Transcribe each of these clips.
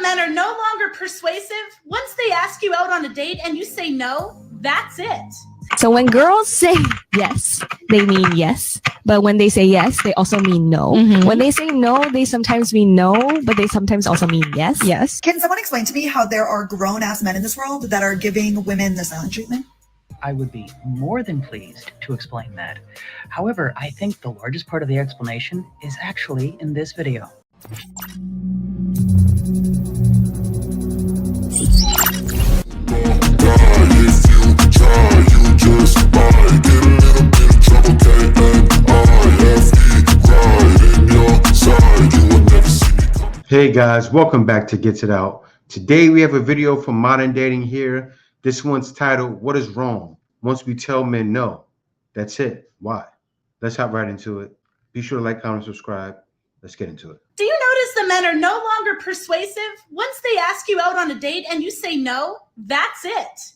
men are no longer persuasive. Once they ask you out on a date and you say no, that's it. So when girls say yes, they mean yes. But when they say yes, they also mean no. When they say no, they sometimes mean no, but they sometimes also mean yes. Yes. Can someone explain to me how there are grown-ass men in this world that are giving women the silent treatment? I would be more than pleased to explain that. However, I think the largest part of the explanation is actually in this video. Hey guys, welcome back to Gets It Out. Today we have a video from Modern Dating here. This one's titled, What is Wrong? Once we tell men no. That's it. Why? Let's hop right into it. Be sure to like, comment, subscribe. Let's get into it. Do you notice the men are no longer persuasive? Once they ask you out on a date and you say no, that's it.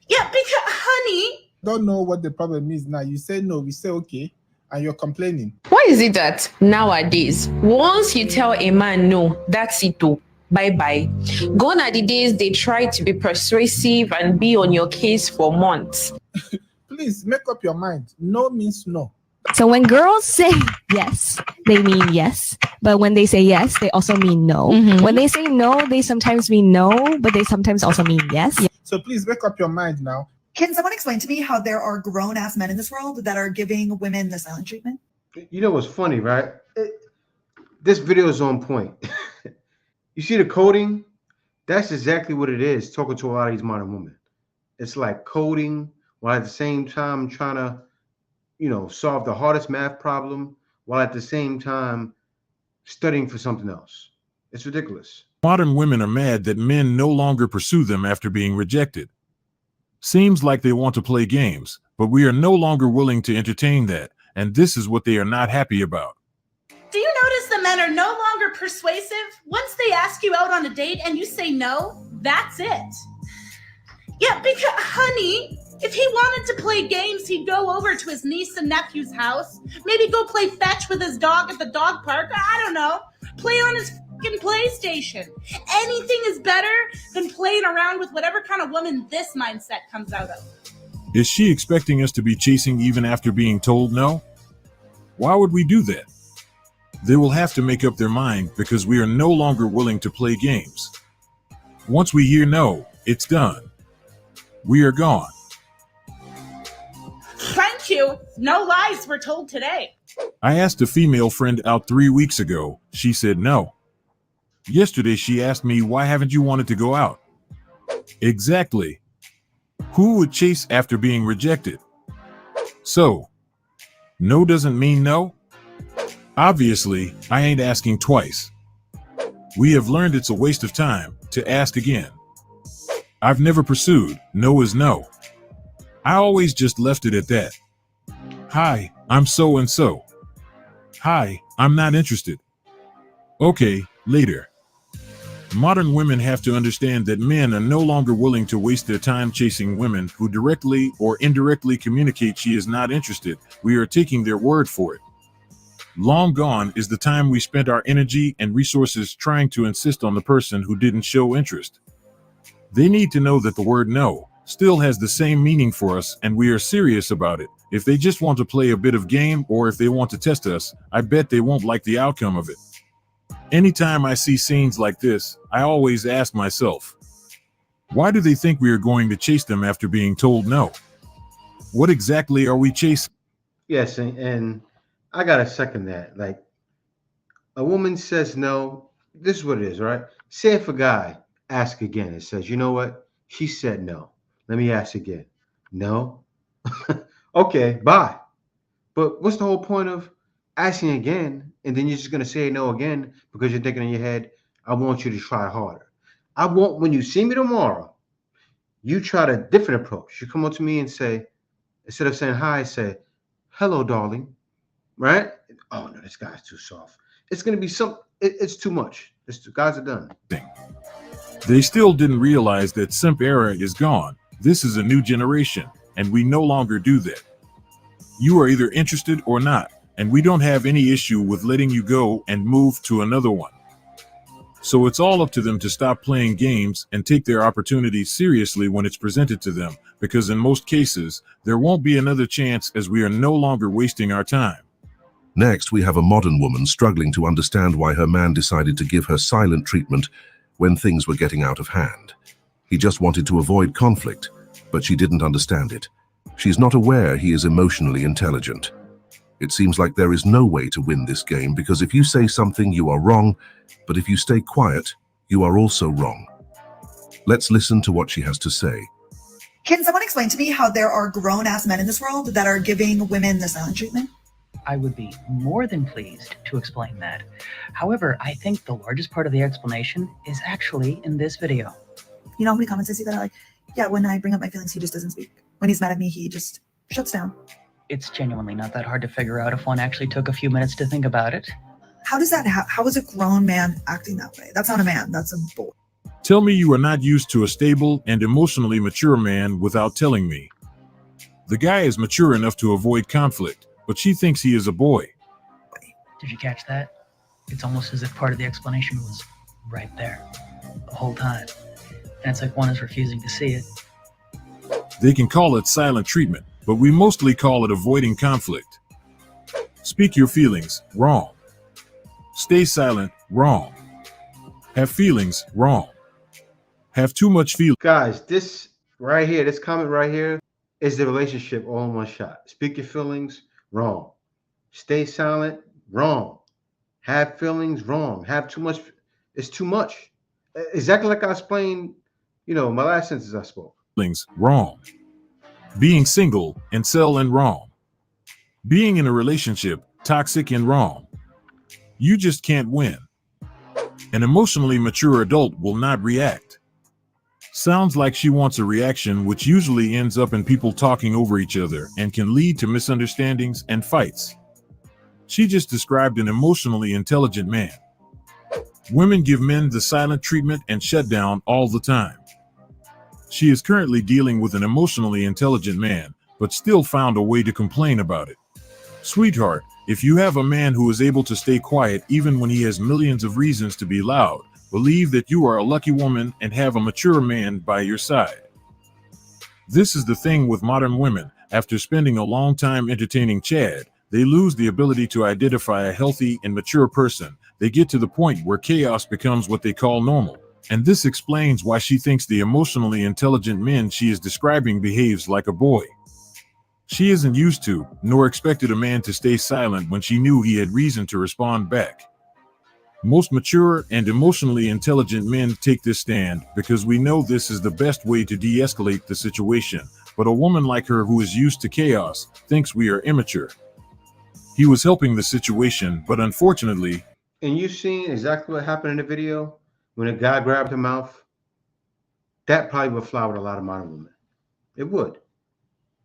Yeah, because, honey. Don't know what the problem is now. You say no, we say okay, and you're complaining. Why is it that nowadays, once you tell a man no, that's it too. Bye-bye. Gone are the days they try to be persuasive and be on your case for months. Please make up your mind. No means no. So when girls say yes, they mean yes. But when they say yes, they also mean no. When they say no, they sometimes mean no, but they sometimes also mean yes. So please make up your mind now. Can someone explain to me how there are grown-ass men in this world that are giving women the silent treatment? You know what's funny, right? This video is on point. You see the coding? That's exactly what it is, talking to a lot of these modern women. It's like coding while at the same time trying to, solve the hardest math problem while at the same time studying for something else. It's ridiculous. Modern women are mad that men no longer pursue them after being rejected. Seems like they want to play games, but we are no longer willing to entertain that, and this is what they are not happy about. Do you notice the men are no longer persuasive? Once they ask you out on a date and you say no, that's it. Yeah, because, honey, if he wanted to play games, he'd go over to his niece and nephew's house, maybe go play fetch with his dog at the dog park, I don't know, play on his fucking PlayStation. Anything is better than playing around with whatever kind of woman this mindset comes out of. Is she expecting us to be chasing even after being told no? Why would we do that? They will have to make up their mind because we are no longer willing to play games. Once we hear no, it's done. We are gone. Thank you. No lies were told today. I asked a female friend out 3 weeks ago. She said no. Yesterday she asked me, why haven't you wanted to go out? Exactly. Who would chase after being rejected? So, no doesn't mean no? Obviously, I ain't asking twice. We have learned it's a waste of time to ask again. I've never pursued. No is no. I always just left it at that. Hi, I'm so and so. Hi, I'm not interested. Okay, later. Modern women have to understand that men are no longer willing to waste their time chasing women who directly or indirectly communicate she is not interested. We are taking their word for it. Long gone is the time we spent our energy and resources trying to insist on the person who didn't show interest. They need to know that the word no still has the same meaning for us and we are serious about it. If they just want to play a bit of game or if they want to test us, I bet they won't like the outcome of it. Anytime I see scenes like this, I always ask myself, why do they think we are going to chase them after being told no? What exactly are we chasing? Yes, and I gotta second that. Like, a woman says no, this is what it is, right? Say if a guy asks again and says, you know what? She said no. Let me ask again. No? Okay, bye. But what's the whole point of asking again and then you're just gonna say no again because you're thinking in your head, I want you to try harder. I want, when you see me tomorrow, you try a different approach. You come up to me and say, instead of saying hi, say, hello, darling. Right? Oh no, this guy's too soft. It's gonna be it's too much. Guys are done. They still didn't realize that simp era is gone. This is a new generation, and we no longer do that. You are either interested or not, and we don't have any issue with letting you go and move to another one. So it's all up to them to stop playing games and take their opportunities seriously when it's presented to them, because in most cases, there won't be another chance as we are no longer wasting our time. Next, we have a modern woman struggling to understand why her man decided to give her silent treatment when things were getting out of hand. He just wanted to avoid conflict, but she didn't understand it. She's not aware he is emotionally intelligent. It seems like there is no way to win this game because if you say something, you are wrong, but if you stay quiet, you are also wrong. Let's listen to what she has to say. Can someone explain to me how there are grown-ass men in this world that are giving women the silent treatment? I would be more than pleased to explain that. However, I think the largest part of the explanation is actually in this video. You know how many comments I see that are like, yeah, when I bring up my feelings, he just doesn't speak. When he's mad at me, he just shuts down. It's genuinely not that hard to figure out if one actually took a few minutes to think about it. How does that how is a grown man acting that way? That's not a man, that's a boy. Tell me you are not used to a stable and emotionally mature man without telling me. The guy is mature enough to avoid conflict, but she thinks he is a boy. Did you catch that? It's almost as if part of the explanation was right there the whole time. And it's like one is refusing to see it. They can call it silent treatment, but we mostly call it avoiding conflict. Speak your feelings, wrong. Stay silent, wrong. Have feelings, wrong. Have too much feeling. Guys, this right here, this comment right here is the relationship all in one shot. Speak your feelings, wrong. Stay silent, wrong. Have feelings, wrong. Have too much, it's too much. Exactly like I explained, my last sentence I spoke. Feelings, wrong. Being single, incel and wrong. Being in a relationship, toxic and wrong. You just can't win. An emotionally mature adult will not react. Sounds like she wants a reaction, which usually ends up in people talking over each other and can lead to misunderstandings and fights. She just described an emotionally intelligent man. Women give men the silent treatment and shut down all the time. She is currently dealing with an emotionally intelligent man, but still found a way to complain about it. Sweetheart, if you have a man who is able to stay quiet even when he has millions of reasons to be loud, believe that you are a lucky woman and have a mature man by your side. This is the thing with modern women. After spending a long time entertaining Chad, they lose the ability to identify a healthy and mature person. They get to the point where chaos becomes what they call normal. And this explains why she thinks the emotionally intelligent man she is describing behaves like a boy. She isn't used to, nor expected a man to stay silent when she knew he had reason to respond back. Most mature and emotionally intelligent men take this stand because we know this is the best way to de-escalate the situation, but a woman like her who is used to chaos thinks we are immature. He was helping the situation, but unfortunately... And you've seen exactly what happened in the video? When a guy grabbed her mouth, that probably would fly with a lot of modern women. It would.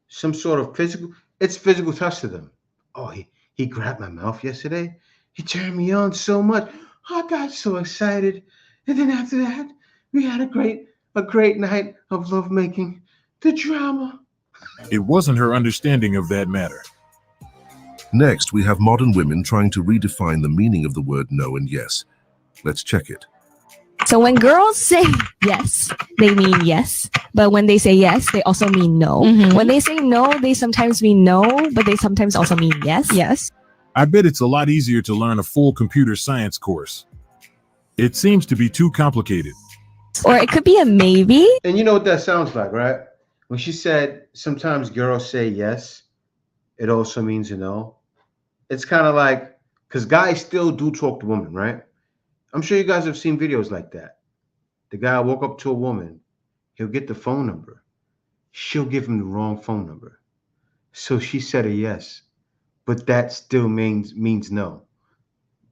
Some sort of physical touch to them. Oh, he grabbed my mouth yesterday. He turned me on so much. I got so excited. And then after that, we had a great night of lovemaking. The drama. It wasn't her understanding of that matter. Next, we have modern women trying to redefine the meaning of the word no and yes. Let's check it. So when girls say yes, they mean yes. But when they say yes, they also mean no. When they say no, they sometimes mean no, but they sometimes also mean yes. Yes. I bet it's a lot easier to learn a full computer science course. It seems to be too complicated. Or it could be a maybe. And you know what that sounds like, right? When she said sometimes girls say yes, it also means no. It's kind of like, because guys still do talk to women, right? I'm sure you guys have seen videos like that. The guy woke up to a woman. He'll get the phone number. She'll give him the wrong phone number. So she said a yes, but that still means no.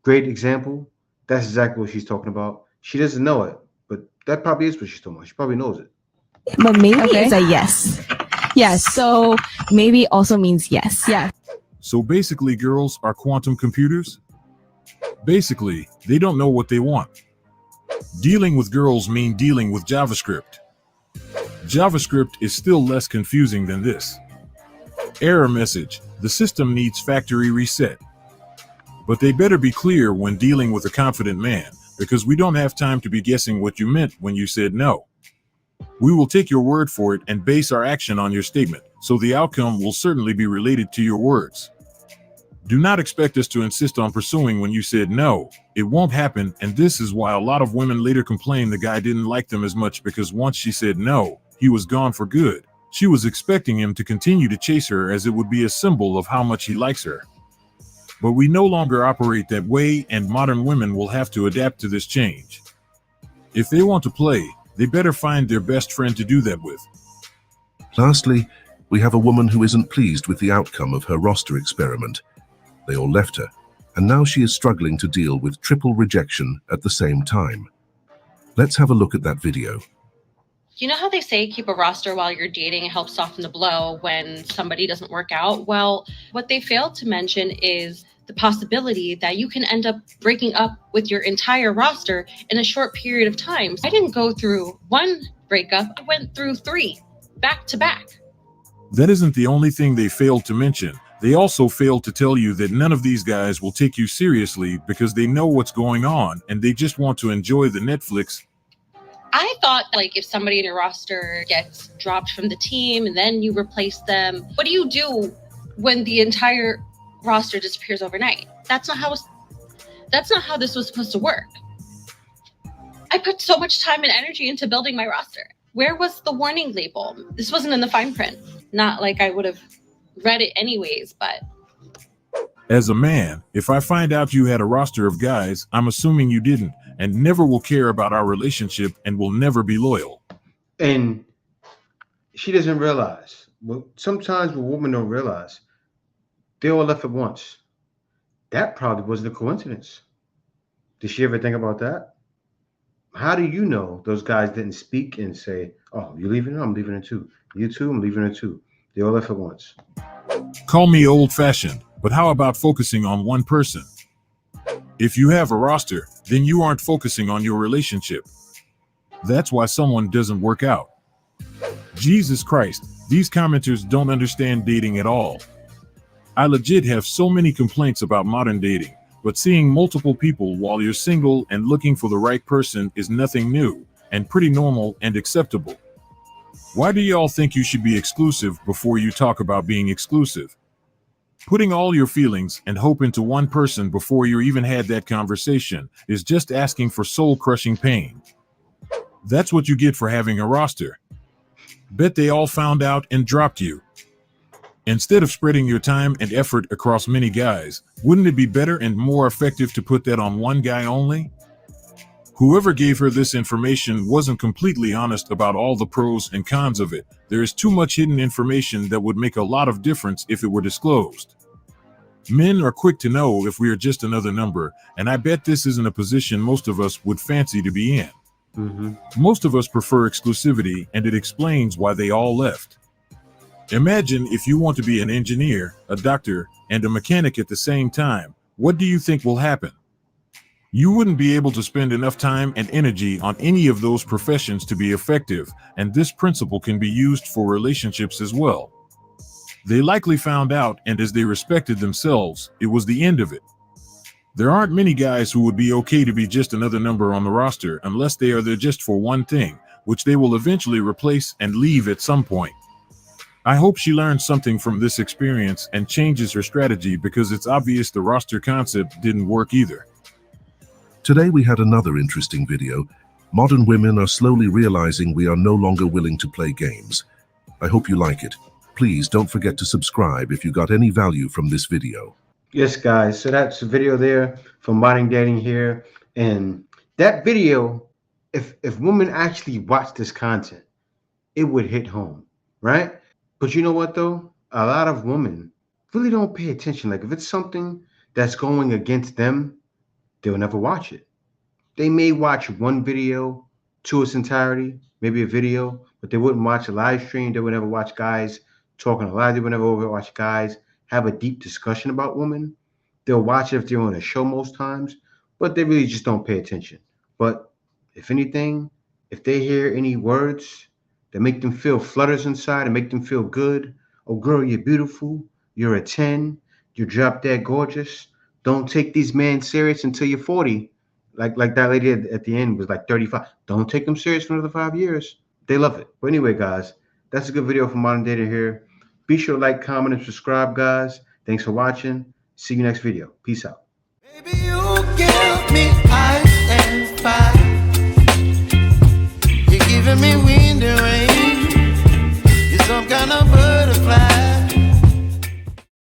Great example. That's exactly what she's talking about. She doesn't know it, but that probably is what she's talking about. She probably knows it. But maybe is a yes. Yes. So maybe also means yes. Yeah. So basically, girls are quantum computers? Basically, they don't know what they want. Dealing with girls mean dealing with JavaScript. JavaScript is still less confusing than this. Error message, the system needs factory reset. But they better be clear when dealing with a confident man, because we don't have time to be guessing what you meant when you said no. We will take your word for it and base our action on your statement, so the outcome will certainly be related to your words. Do not expect us to insist on pursuing when you said no. It won't happen, and this is why a lot of women later complain the guy didn't like them as much, because once she said no, he was gone for good. She was expecting him to continue to chase her as it would be a symbol of how much he likes her. But we no longer operate that way, and modern women will have to adapt to this change. If they want to play, they better find their best friend to do that with. Lastly, we have a woman who isn't pleased with the outcome of her roster experiment. They all left her, and now she is struggling to deal with triple rejection at the same time. Let's have a look at that video. You know how they say keep a roster while you're dating helps soften the blow when somebody doesn't work out? Well, what they failed to mention is the possibility that you can end up breaking up with your entire roster in a short period of time. I didn't go through one breakup, I went through 3 back to back. That isn't the only thing they failed to mention. They also failed to tell you that none of these guys will take you seriously because they know what's going on and they just want to enjoy the Netflix. I thought, like, if somebody in your roster gets dropped from the team and then you replace them, what do you do when the entire roster disappears overnight? That's not how this was supposed to work. I put so much time and energy into building my roster. Where was the warning label? This wasn't in the fine print. Not like I would have read it anyways, but... As a man, if I find out you had a roster of guys, I'm assuming you didn't, and never will care about our relationship and will never be loyal. And she doesn't realize. Well, sometimes what women don't realize, they all left at once. That probably wasn't a coincidence. Did she ever think about that? How do you know those guys didn't speak and say, oh, you leaving her? I'm leaving her too. You too? I'm leaving her too. They all left at once. Call me old-fashioned, but how about focusing on one person? If you have a roster, then you aren't focusing on your relationship. That's why someone doesn't work out. Jesus Christ, these commenters don't understand dating at all. I legit have so many complaints about modern dating, but seeing multiple people while you're single and looking for the right person is nothing new, and pretty normal and acceptable. Why do y'all think you should be exclusive before you talk about being exclusive? Putting all your feelings and hope into one person before you even had that conversation is just asking for soul-crushing pain. That's what you get for having a roster. Bet they all found out and dropped you. Instead of spreading your time and effort across many guys, wouldn't it be better and more effective to put that on one guy only? Whoever gave her this information wasn't completely honest about all the pros and cons of it. There is too much hidden information that would make a lot of difference if it were disclosed. Men are quick to know if we are just another number, and I bet this isn't a position most of us would fancy to be in. Most of us prefer exclusivity, and it explains why they all left. Imagine if you want to be an engineer, a doctor, and a mechanic at the same time. What do you think will happen? You wouldn't be able to spend enough time and energy on any of those professions to be effective, and this principle can be used for relationships as well. They likely found out, and as they respected themselves, it was the end of it. There aren't many guys who would be okay to be just another number on the roster unless they are there just for one thing, which they will eventually replace and leave at some point. I hope she learned something from this experience and changes her strategy, because it's obvious the roster concept didn't work either. Today we had another interesting video. Modern women are slowly realizing we are no longer willing to play games. I hope you like it. Please don't forget to subscribe if you got any value from this video. Yes, guys. So that's a video there from Modern Dating here. And that video, if women actually watch this content, it would hit home, right? But you know what, though? A lot of women really don't pay attention. Like, if it's something that's going against them, they'll never watch it. They may watch one video to its entirety, maybe a video, but they wouldn't watch a live stream. They would never watch guys talking live. They would never watch guys have a deep discussion about women. They'll watch it if they're on a show most times, but they really just don't pay attention. But if anything, if they hear any words that make them feel flutters inside and make them feel good, oh girl, you're beautiful, you're a 10, you're drop dead gorgeous, don't take these men serious until you're 40, Like that lady at the end was like 35. Don't take them serious for another 5 years. They love it. But anyway, guys, that's a good video from Modern Dating here. Be sure to like, comment, and subscribe, guys. Thanks for watching. See you next video. Peace out. Baby, you give me ice and fire. You're giving me wind and rain. You're some kind of butterfly.